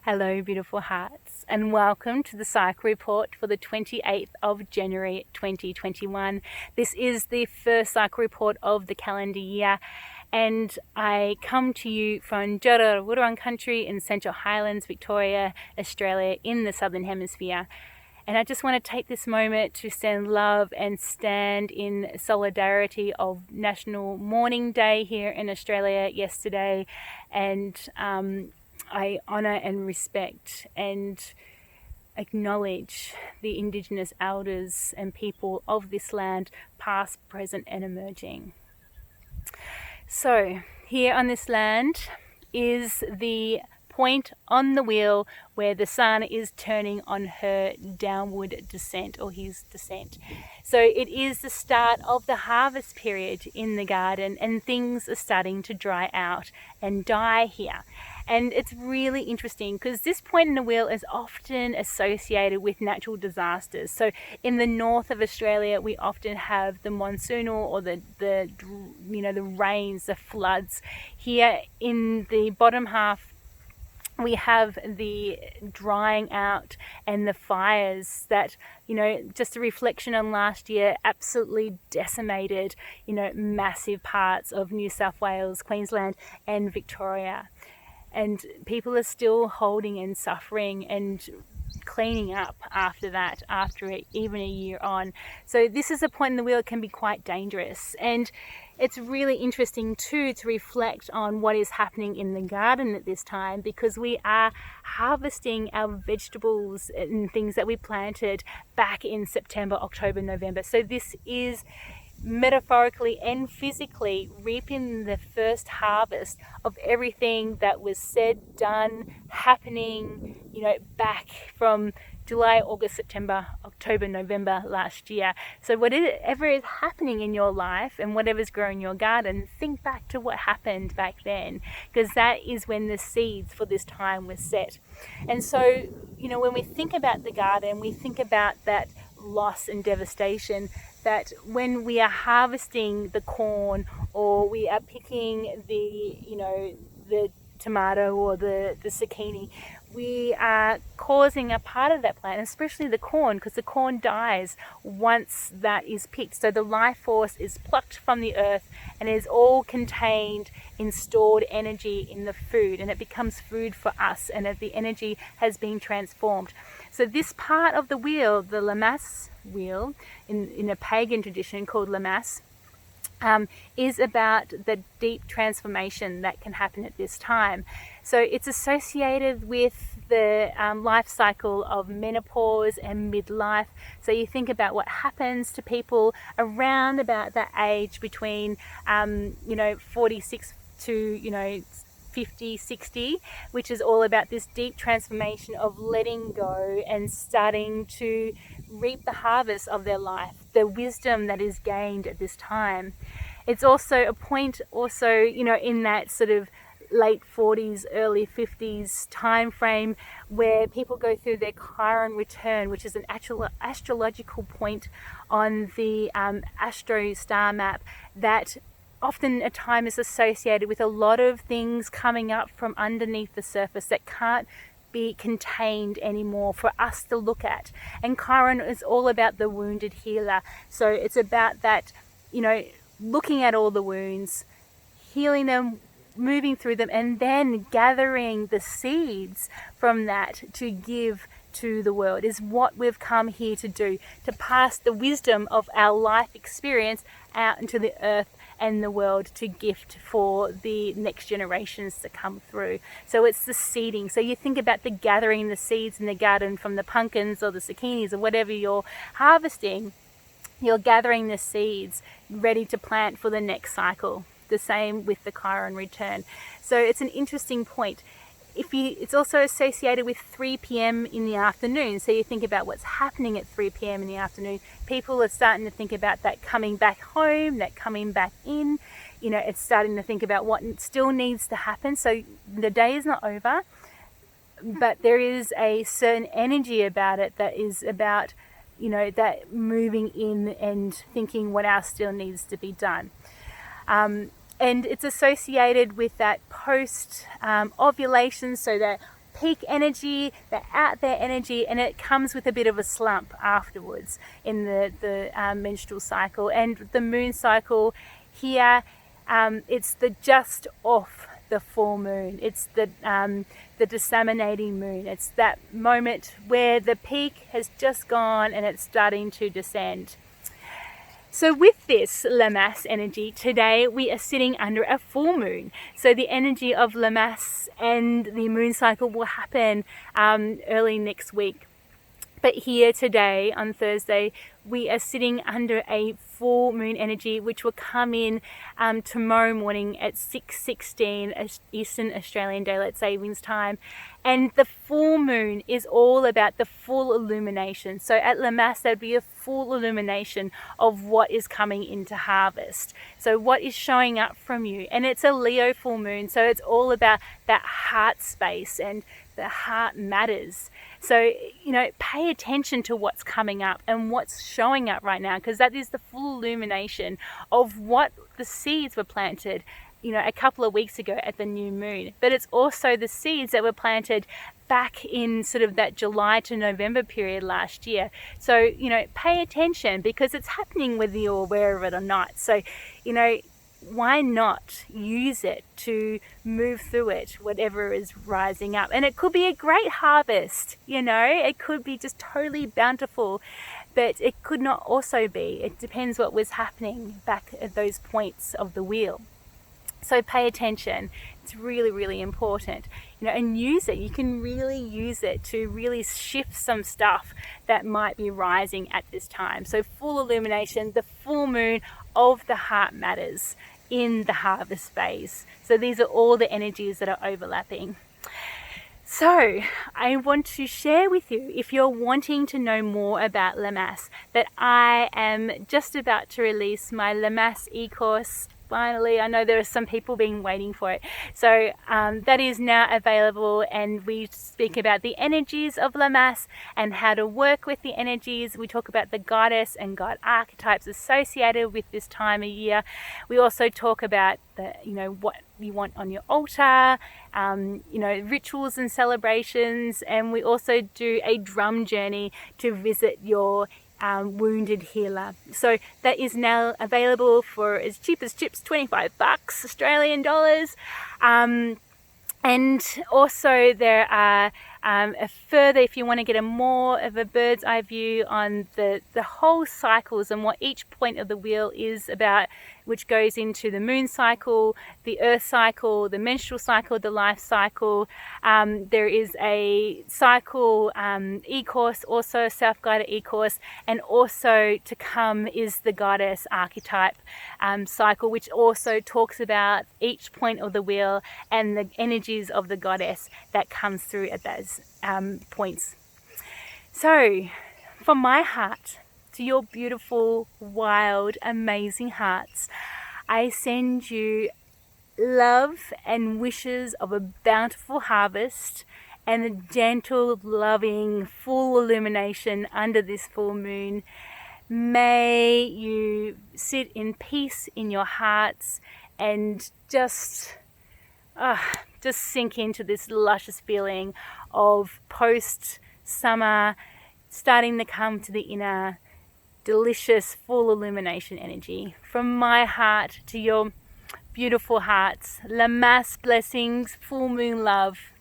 Hello, beautiful hearts, and welcome to the Cycle Report for the 28th of January 2021. This is the first cycle report of the calendar year, and I come to you from Wurrung country in Central Highlands, Victoria, Australia, in the Southern Hemisphere. And I just want to take this moment to send love and stand in solidarity of National Mourning Day here in Australia yesterday, and I honour and respect and acknowledge the Indigenous elders and people of this land, past, present and emerging. So here on this land is the point on the wheel where the sun is turning on her downward descent, or his descent. So it is the start of the harvest period in the garden, and things are starting to dry out and die here. And it's really interesting because this point in the wheel is often associated with natural disasters. So in the north of Australia, we often have the monsoonal or the rains, the floods. Here in the bottom half, we have the drying out and the fires that, just a reflection on last year, absolutely decimated, massive parts of New South Wales, Queensland and Victoria. And people are still holding and suffering and cleaning up after that, after it, even a year on. So this is a point in the wheel that can be quite dangerous. And it's really interesting too to reflect on what is happening in the garden at this time, because we are harvesting our vegetables and things that we planted back in September, October, November. So this is metaphorically and physically reaping the first harvest of everything that was said, done, happening, back from July, August, September, October, November last year. So whatever is happening in your life and whatever's growing your garden, think back to what happened back then, because that is when the seeds for this time were set. And so, when we think about the garden, we think about that loss and devastation, that when we are harvesting the corn, or we are picking the tomato or the zucchini, we are causing a part of that plant, especially the corn, because the corn dies once that is picked. So the life force is plucked from the earth and is all contained in stored energy in the food, and it becomes food for us, and the energy has been transformed. So this part of the wheel, the Lammas wheel, in a pagan tradition called Lammas, is about the deep transformation that can happen at this time. So it's associated with the life cycle of menopause and midlife. So you think about what happens to people around about that age between 46 to 50, 60, which is all about this deep transformation of letting go and starting to reap the harvest of their life, the wisdom that is gained at this time. It's also a point in that sort of late 40s, early 50s time frame where people go through their Chiron return, which is an astrological point on the astro star map that often a time is associated with a lot of things coming up from underneath the surface that can't be contained anymore for us to look at. And Chiron is all about the wounded healer. So it's about that, looking at all the wounds, healing them, moving through them, and then gathering the seeds from that to give to the world is what we've come here to do, to pass the wisdom of our life experience out into the earth and the world to gift for the next generations to come through. So it's the seeding. So you think about the gathering the seeds in the garden from the pumpkins or the zucchinis or whatever you're harvesting. You're gathering the seeds ready to plant for the next cycle. The same with the Chiron return. So it's an interesting point. It's also associated with 3 p.m. in the afternoon. So you think about what's happening at 3 p.m. in the afternoon. People are starting to think about that coming back home, that coming back in. It's starting to think about what still needs to happen. So the day is not over, but there is a certain energy about it that is about, that moving in and thinking what else still needs to be done. And it's associated with that post ovulation, so that peak energy, the out there energy, and it comes with a bit of a slump afterwards in the menstrual cycle. And the moon cycle here, it's the just off the full moon. It's the disseminating moon. It's that moment where the peak has just gone and it's starting to descend. So with this Lammas energy, today we are sitting under a full moon. So the energy of Lammas and the moon cycle will happen early next week. But here today, on Thursday, we are sitting under a full moon energy, which will come in tomorrow morning at 6:16 Eastern Australian Daylight Savings Time. And the full moon is all about the full illumination. So at Lammas, there'd be a full illumination of what is coming into harvest. So what is showing up from you. And it's a Leo full moon, so it's all about that heart space, and the heart matters. So, pay attention to what's coming up and what's showing up right now, because that is the full illumination of what the seeds were planted, a couple of weeks ago at the new moon. But it's also the seeds that were planted back in sort of that July to November period last year. So, pay attention, because it's happening whether you're aware of it or not. So, why not use it to move through it, whatever is rising up? And it could be a great harvest, it could be just totally bountiful, but it could not also be. It depends what was happening back at those points of the wheel. So pay attention. It's really, really important, and use it. You can really use it to really shift some stuff that might be rising at this time. So full illumination, the full moon of the heart matters in the harvest phase. So these are all the energies that are overlapping. So I want to share with you, if you're wanting to know more about Lammas, that I am just about to release my Lammas e-course. Finally, I know there are some people been waiting for it. So that is now available, and we speak about the energies of Lammas and how to work with the energies. We talk about the goddess and god archetypes associated with this time of year. We also talk about what you want on your altar, rituals and celebrations, and we also do a drum journey to visit your wounded healer. So that is now available for as cheap as chips, $25 Australian dollars. And also there are a further, if you want to get a more of a bird's eye view on the whole cycles and what each point of the wheel is about, which goes into the moon cycle, the earth cycle, the menstrual cycle, the life cycle. There is a cycle e-course, also a self-guided e-course, and also to come is the goddess archetype cycle, which also talks about each point of the wheel and the energies of the goddess that comes through at those points. So from my heart to your beautiful, wild, amazing hearts, I send you love and wishes of a bountiful harvest and a gentle, loving, full illumination under this full moon. May you sit in peace in your hearts and just sink into this luscious feeling of post-summer starting to come to the inner, delicious, full illumination energy. From my heart to your beautiful hearts, Lammas blessings, full moon love.